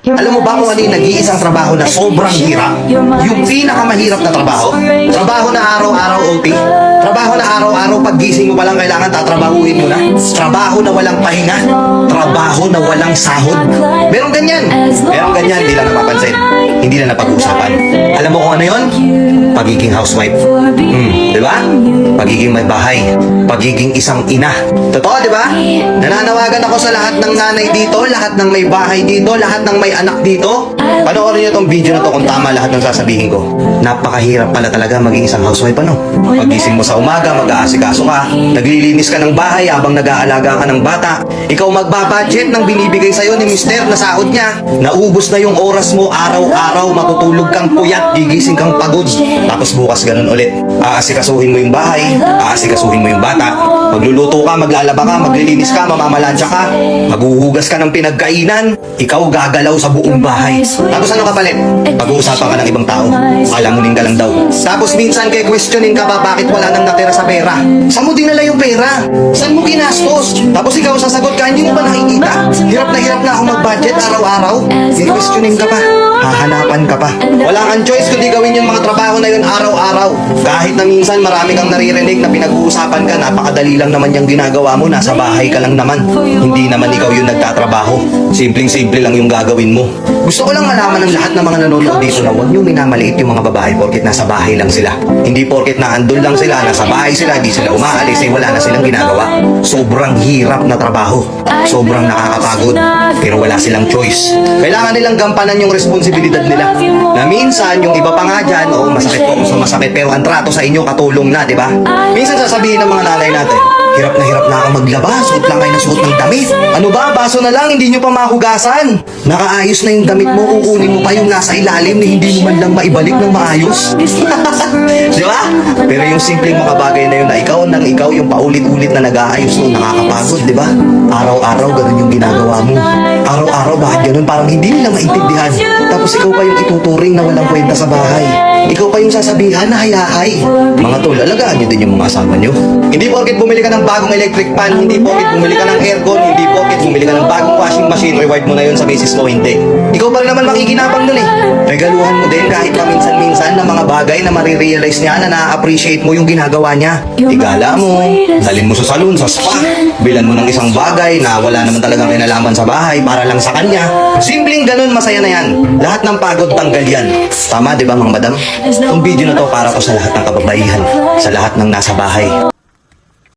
Alam mo ba kung ano yung nag-iisang trabaho na sobrang hirap? Yung pinakamahirap na trabaho? Trabaho na araw-araw OT? Trabaho na araw-araw paggising mo palang kailangan tatrabahuin mo na? Trabaho na walang pahinga? Trabaho na walang sahod? Merong ganyan. Merong ganyan, hindi lang napapansin. Hindi na napag-uusapan. Alam mo kung ano yon? Pagiging housewife. Di ba? Pagiging may bahay. Pagiging isang ina. Totoo, di ba? Nananawagan ako sa lahat ng nanay dito, lahat ng may bahay dito, lahat ng may anak dito. Panoorin niyo tong video na to kung tama lahat ng sasabihin ko. Napakahirap pala talaga maging isang housewife, ano? Pagising mo sa umaga, mag-aasikaso ka, naglilinis ka ng bahay habang nag-aalaga ka ng bata. Ikaw magbabudget ng binibigay sa'yo ni mister na sahod niya. Naubos na yung oras mo araw-araw, matutulog kang puyat, gigising kang pagod. Tapos bukas ganun ulit. Aasikasuhin mo yung bahay, aasikasuhin mo yung bata. Magluluto ka, maglalaba ka, maglilinis ka, mamamalansya ka, maghuhugas ka ng pinagkainan. Ikaw gagalaw sa buong bahay. Tapos ano ka palit? Pag-uusapan ka ng ibang tao. Alamunin ka lang daw. Tapos minsan kay questionin ka pa bakit wala nang natira sa pera. Saan mo dinala yung pera? Saan mo ginastos? Tapos ikaw sasagot ka, hindi mo ba nakikita? Hirap na ako mag-budget araw-araw. Kay questionin ka pa. Hahanapan ka pa. Wala kang choice kundi gawin yung mga trabaho na yun araw-araw. Kahit na minsan marami kang naririnig na pinag-uusapan ka, napakadali lang naman yung ginagawa mo, nasa bahay ka lang naman. Hindi naman ikaw yung nagtatrabaho. Simpleng-simple lang yung gagawin mo. Gusto ko lang malaman ng lahat ng mga nanonood dito na huwag niyong minamaliit yung mga babae porket nasa bahay lang sila. Hindi porket na andun lang sila, nasa bahay sila, hindi sila umaalis, wala na silang ginagawa. Sobrang hirap na trabaho. Sobrang nakakapagod. Pero wala silang choice. Kailangan nilang gampanan yung responsibilidad nila. Na minsan, yung iba pa nga dyan, masakit po kung masakit, pero ang trato sa inyo katulong na, di ba? Minsan sasabihin ng mga nanay natin, hirap na ako maglaba, suot lang kayo ng suot ng damit. Ano ba, baso na lang, hindi nyo pa mahugasan. Nakaayos na yung damit mo, kukunin mo pa yung nasa ilalim na hindi mo man lang maibalik ng maayos. Di ba? Pero yung simpleng mga bagay na yun na ikaw nang ikaw yung paulit-ulit na nag-aayos mo, nakakapagod, di ba? Araw-araw, ganun yung ginagawa mo. Araw-araw, bakit ganun? Parang hindi nila maintindihan. Tapos ikaw pa yung ituturing na walang kwenta sa bahay. Ikaw pa yung sasabihan na hayahay. Mga tol, alagaan nyo din yung mga asawa nyo. Hindi porket bumili ka ng bagong electric fan, hindi porket bumili ka ng aircon, hindi porket bumili ka ng bagong washing machine, reward mo na yun sa misis mo, hindi. Ikaw pa rin naman makikinabang dun eh. Regaluhan mo din kahit paminsan-minsan ng mga bagay na marirealize niya na na-appreciate mo yung ginagawa niya. Igala mo, dalhin mo sa salon, sa spa, bilan mo ng isang bagay na wala naman talagang kinalaman sa bahay para lang sa kanya. Simpleng ganun, masaya na yan. Lahat ng pagod tanggal yan. Tama, di ba mga madam? Itong video na to para po sa lahat ng kababaihan, sa lahat ng nasa bahay.